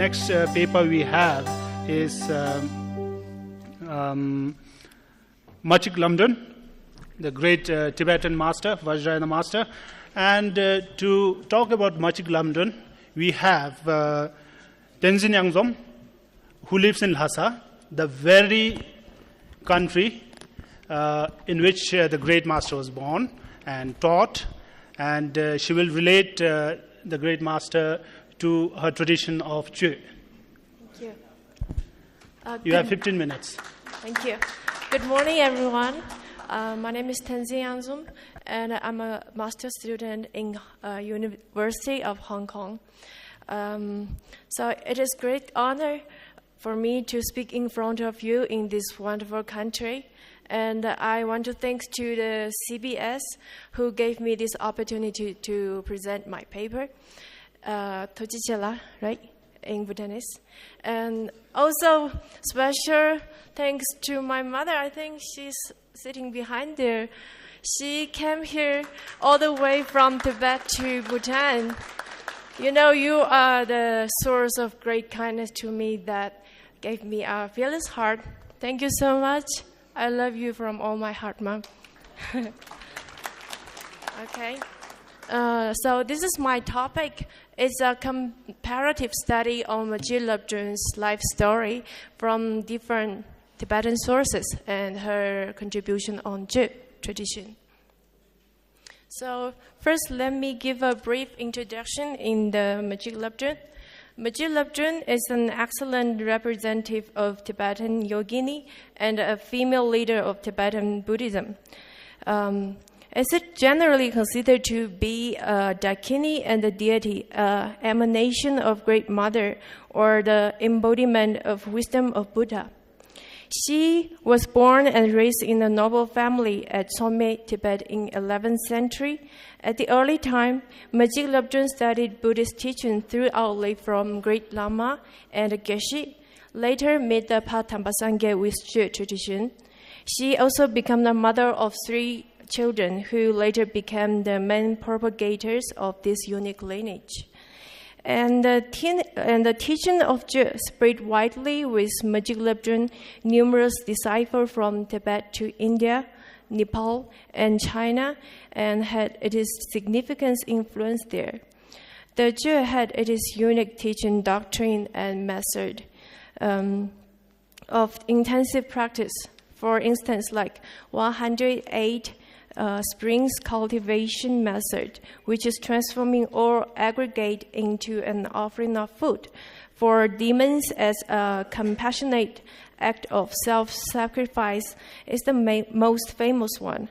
next paper we have is Machig Lamdron, the great Tibetan master, Vajrayāna master. And to talk about Machig Lamdron, we have Tenzin Yangzom, who lives in Lhasa, the very country in which the great master was born and taught. And she will relate the great master to her tradition of Chö. Thank you. You have 15 minutes. Thank you. Good morning, everyone. My name is Tenzin Yangzom, and I'm a master's student in University of Hong Kong. So it is great honor for me to speak in front of you in this wonderful country. And I want to thank to the CBS who gave me this opportunity to present my paper, Tojichela, right, in Bhutanese. And also special thanks to my mother. I think she's sitting behind there. She came here all the way from Tibet to Bhutan. You know, you are the source of great kindness to me that gave me a fearless heart. Thank you so much. I love you from all my heart, Mom. Okay. So this is my topic. It's a comparative study on Machig Labdron's life story from different Tibetan sources and her contribution on Chö tradition. So first, let me give a brief introduction in the Machig Labdron. Machig Labdron is an excellent representative of Tibetan yogini and a female leader of Tibetan Buddhism. Is it generally considered to be a Dakini and a deity, emanation of Great Mother, or the embodiment of wisdom of Buddha? She was born and raised in a noble family at Some, Tibet in 11th century. At the early time, Machig Labdron studied Buddhist teaching throughout from Great Lama and Geshe, later made the Pathambasangye with Chö tradition. She also became the mother of 3 children who later became the main propagators of this unique lineage. And the teaching of Chö spread widely with Machig Labdron, numerous disciples from Tibet to India, Nepal, and China, and had its significant influence there. The Chö had its unique teaching doctrine and method of intensive practice. For instance, like 108 springs cultivation method, which is transforming all aggregate into an offering of food for demons as a compassionate act of self-sacrifice, is the most famous one.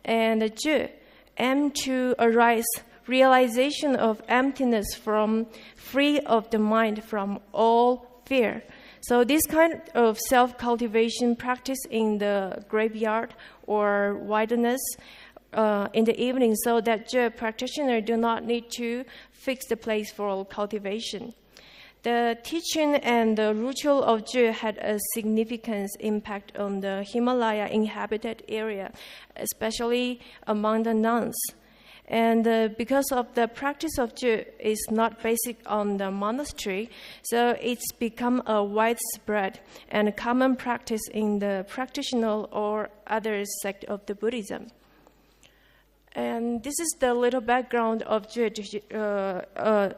And the Chö aim to arise realization of emptiness from free of the mind from all fear. So this kind of self-cultivation practice in the graveyard or wilderness in the evening, so that Chö practitioner do not need to fix the place for cultivation. The teaching and the ritual of Chö had a significant impact on the Himalaya inhabited area, especially among the nuns. And because of the practice of Chö is not basic on the monastery, so it's become a widespread and a common practice in the practitioner or other sect of the Buddhism. And this is the little background of Chö,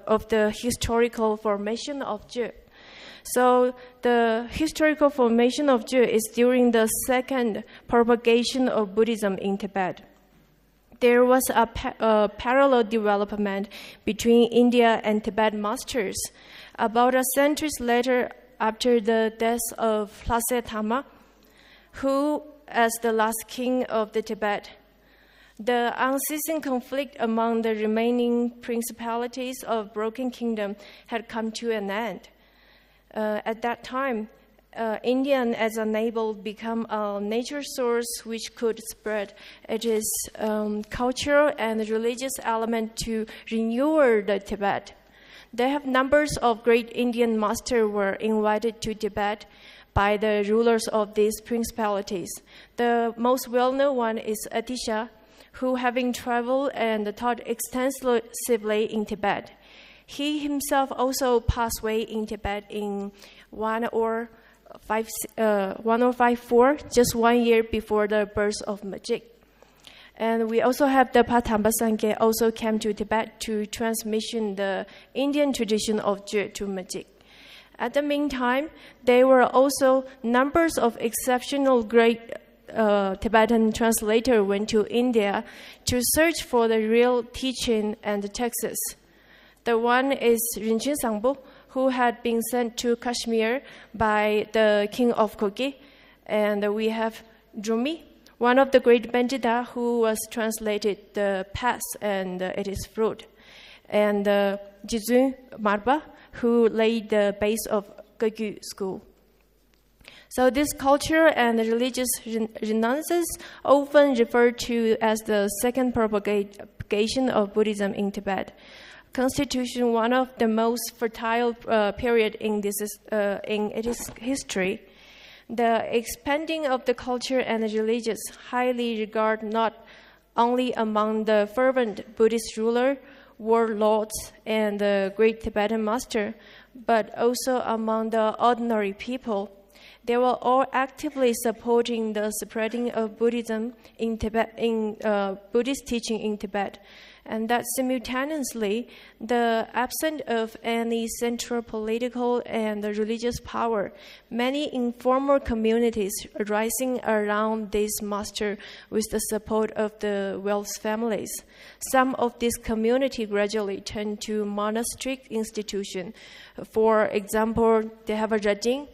of the historical formation of Chö. So the historical formation of Chö is during the second propagation of Buddhism in Tibet. There was a parallel development between India and Tibet masters. About a century later, after the death of Lhasa Tama, who as the last king of the Tibet, the unceasing conflict among the remaining principalities of broken kingdom had come to an end. At that time, Indian as a navel become a nature source which could spread its cultural and religious element to renew the Tibet. There have numbers of great Indian masters were invited to Tibet by the rulers of these principalities. The most well-known one is Atisha, who having traveled and taught extensively in Tibet. He himself also passed away in Tibet in 1054, just 1 year before the birth of Machig. And we also have the Pathamba Sangye also came to Tibet to transmission the Indian tradition of Zhe to Machig. At the meantime, there were also numbers of exceptional great Tibetan translators went to India to search for the real teaching and the texts. The one is Rinchen Sangpo, who had been sent to Kashmir by the king of Kogi. And we have Drumi, one of the great Bandita who was translated the path and it is fruit. And Jizun Marba, who laid the base of Kagyu school. So this culture and religious renaissance often referred to as the second propagation of Buddhism in Tibet, constitution one of the most fertile period in its history. The expanding of the culture and the religious highly regard not only among the fervent Buddhist ruler, warlords, and the great Tibetan master, but also among the ordinary people. They were all actively supporting the spreading of Buddhism in Tibet, Buddhist teaching in Tibet, and that simultaneously, the absence of any central political and religious power, many informal communities arising around this master with the support of the wealth families. Some of these communities gradually turned to monastic institutions. For example, they have a Rajin,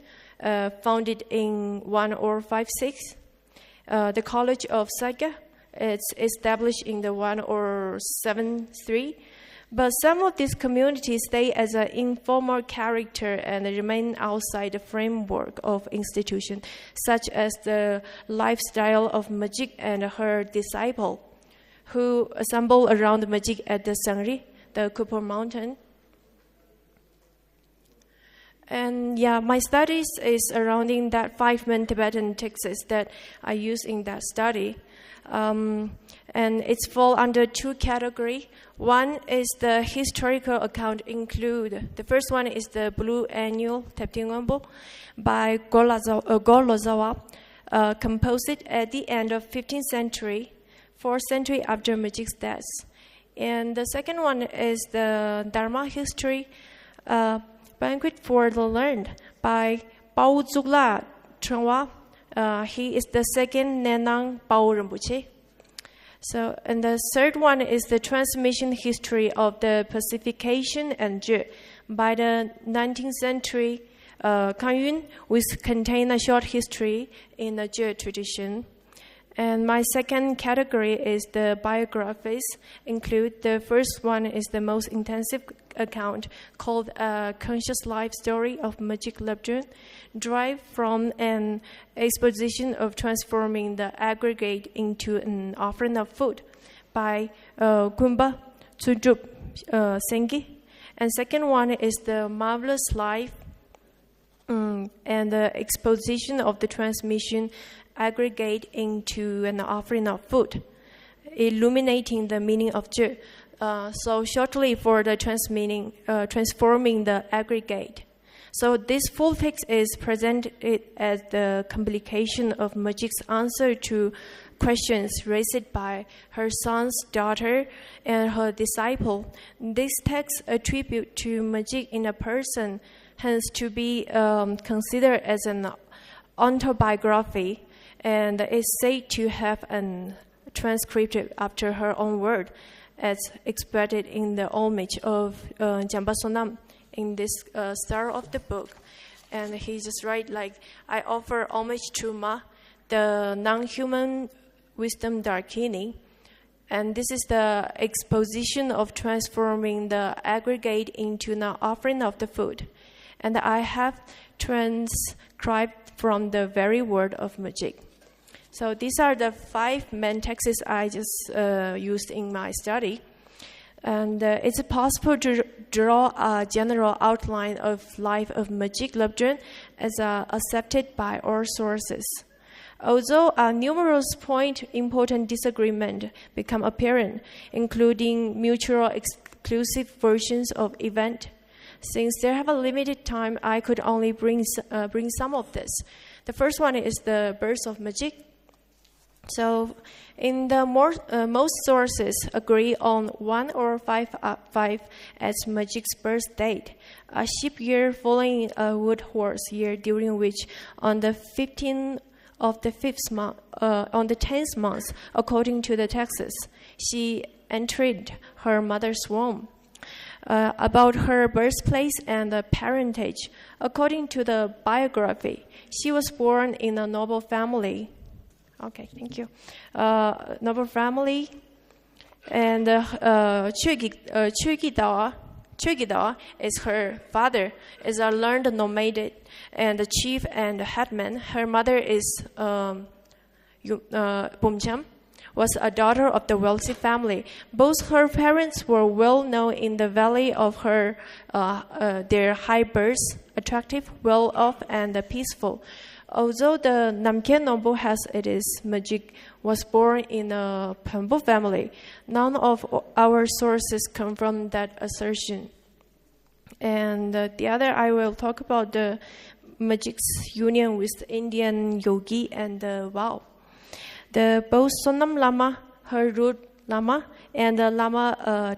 founded in 1056. The College of Sagya, it's established in the 1073. But some of these communities stay as an informal character and remain outside the framework of institution, such as the lifestyle of Machig and her disciple, who assemble around Machig at the Sangri, the Kupur mountain. And yeah, my studies is surrounding that 5 main Tibetan texts that I use in that study. And it's fall under 2 categories. One is the historical account include. The first one is the Blue Annual Teptingwambo by Golozawa, composed at the end of 15th century, 4th century after Machig's death. And the second one is the Dharma history, Banquet for the Learned by Pao Dzogla Trengwa. He is the second Nenang Pao Rinpoche. So, and the third one is the transmission history of the pacification and Zhe by the 19th century Kang Yun, which contain a short history in the Zhe tradition. And my second category is the biographies. Include the first one is the most intensive account called A Conscious Life Story of Machig Labdro, derived from an exposition of transforming the aggregate into an offering of food by Kumba Tsudrup Sengi. And second one is the marvelous life and the exposition of the transmission aggregate into an offering of food, illuminating the meaning of Zhe. So shortly for the transforming the aggregate. So this full text is presented as the complication of Machig's answer to questions raised by her son's daughter and her disciple. This text attribute to Machig in a person, hence to be considered as an autobiography, and is said to have an transcript after her own word, as expressed in the homage of Jampa Sonam in this start of the book. And he just write like, I offer homage to Ma, the non-human wisdom Darkini. And this is the exposition of transforming the aggregate into an offering of the food. And I have transcribed from the very word of Machig. So these are the 5 main texts I just used in my study. And it's possible to draw a general outline of life of Machig Labdro as accepted by all sources. Although numerous important disagreement become apparent, including mutual exclusive versions of event. Since they have a limited time, I could only bring some of this. The first one is the birth of Machig. So, in the most sources agree on 1 or 5 as Machig's birth date, a sheep year following a wood horse year, during which on the 15th of the 5th month, on the 10th month, according to the texts, she entered her mother's womb. About her birthplace and parentage, according to the biography, she was born in a noble family. Okay, thank you. Noble family, and Chögyda is her father, is a learned nomad and the chief and headman. Her mother is Bumcham, was a daughter of the wealthy family. Both her parents were well known in the valley of their high birth, attractive, well off, and peaceful. Although the Namkhen noble has it is Machig was born in a Pambu family, none of our sources confirm that assertion. And the other, I will talk about the Machig's union with the Indian yogi and the vow. Both Sonam Lama, her root Lama, and Lama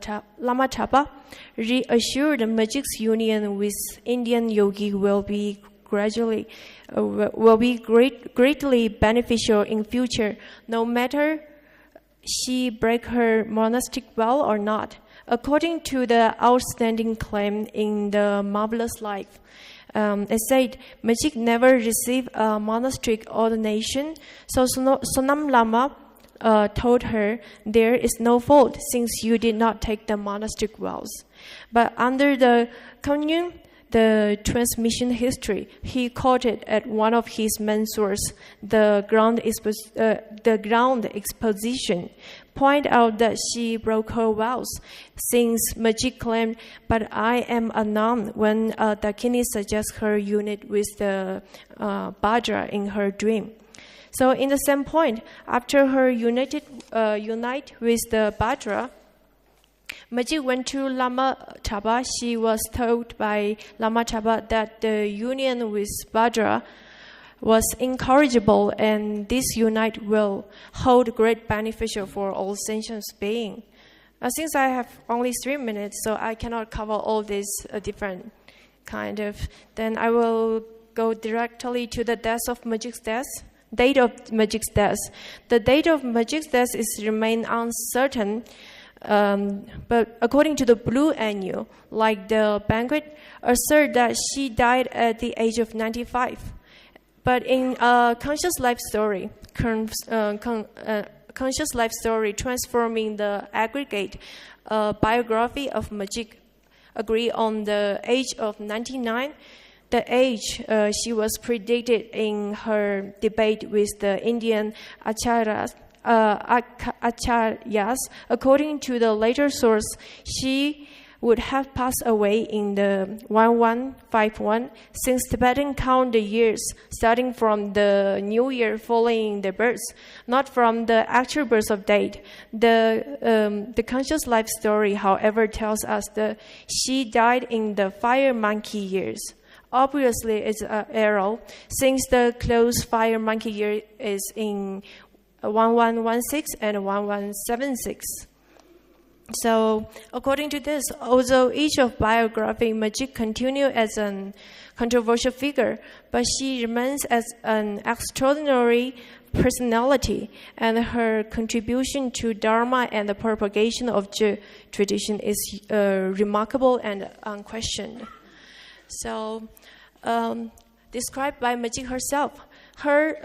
Chapa reassured Machig's union with Indian yogi will be greatly beneficial in future, no matter she break her monastic vow or not. According to the outstanding claim in the Marvelous Life, it said Machig never received a monastic ordination, so Sonam Lama told her, there is no fault since you did not take the monastic vows. But under the Kangyun, the transmission history, he quoted at one of his main sources, the ground exposition, point out that she broke her vows, since Machig claimed, but I am a nun, when Dakini suggests her unit with the Vajra in her dream. So in the same point, after her unite with the Vajra, Machig went to Lama Chaba. She was told by Lama Chaba that the union with Vajra was incorrigible, and this unite will hold great beneficial for all sentient beings. Since I have only 3 minutes, so I cannot cover all these different kind of, then I will go directly to the death of Machig's death. Date of Machig's death. The date of Machig's death is remain uncertain. But according to the Blue Annual, like the banquet, assert that she died at the age of 95. But in Conscious Life Story, Conscious Life Story transforming the aggregate biography of Machig, agree on the age of 99, the age she was predicted in her debate with the Indian Acharyas. According to the later source, she would have passed away in the 1151, since Tibetan count the years starting from the new year following the birth, not from the actual birth of date. The Conscious Life Story, however, tells us that she died in the fire monkey years. Obviously, it's an error, since the close fire monkey year is in 1116 and 1176. So, according to this, although each of biography Machig continued as a controversial figure, but she remains as an extraordinary personality, and her contribution to Dharma and the propagation of Zhi tradition is remarkable and unquestioned. So, described by Machig herself, her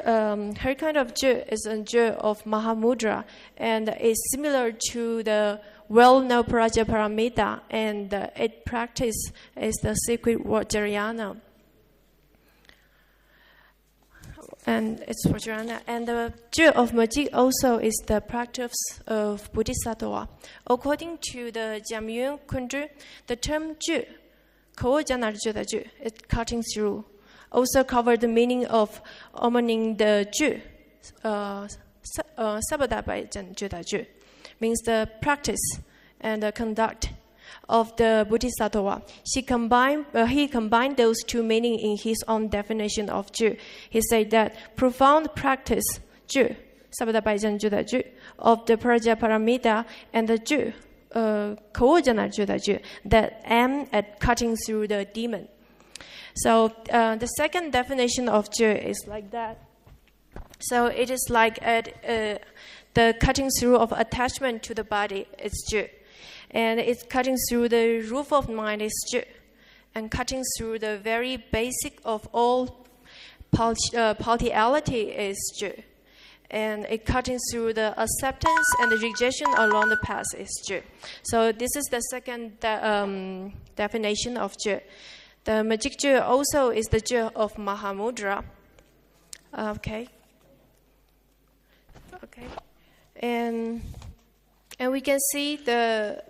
kind of Zhi is a Zhi of Mahamudra, and is similar to the well-known Prajaparamita, and its practice is the secret Vajrayāna. And it's Vajrayāna. And the Zhi of Machig also is the practice of Bodhisattva. According to the Jamyun Kundru, the term Zhi, it cutting through, also covered the meaning of honoring the Zhi, means the practice and the conduct. of the Bodhisattva. He combined those two meanings in his own definition of Zhi. He said that profound practice, Zhi, of the Prajaparamita, and the Zhi, that aim at cutting through the demon. So the second definition of Zhi is like that. So it is like the cutting through of attachment to the body is Zhi. And it's cutting through the roof of mind is Zhi. And cutting through the very basic of all partiality is Zhi. And it cutting through the acceptance and the rejection along the path is Zhi. So this is the second definition of Zhi. The Machig Zhi also is the Zhi of Mahamudra. Okay. And we can see the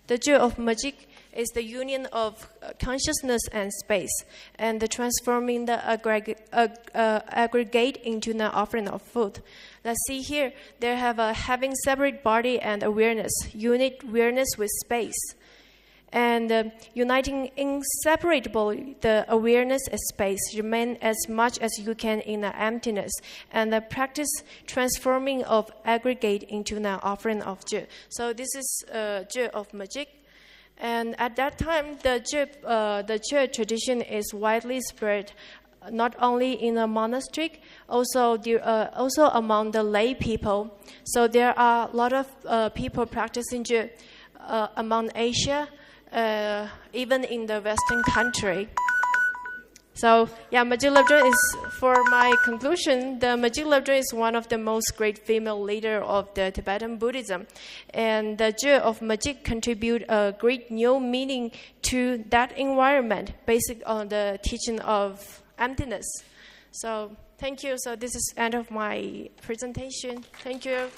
Zhi of Machig is the union of consciousness and space, and the transforming the aggregate into an offering of food. Let's see here, they have a having separate body and awareness, unit awareness with space, and uniting inseparably the awareness and space, remain as much as you can in the emptiness, and the practice transforming of aggregate into an offering of Zhi. So this is Zhi of Machig. And at that time, the Zhi tradition is widely spread, not only in a monastic, also among the lay people. So there are a lot of people practicing Zhi among Asia, even in the Western country. So yeah, Machig Labdro is, for my conclusion, the Machig Labdro is one of the most great female leader of the Tibetan Buddhism. And the Zhi of Machig contribute a great new meaning to that environment, based on the teaching of emptiness. So thank you. So this is end of my presentation. Thank you.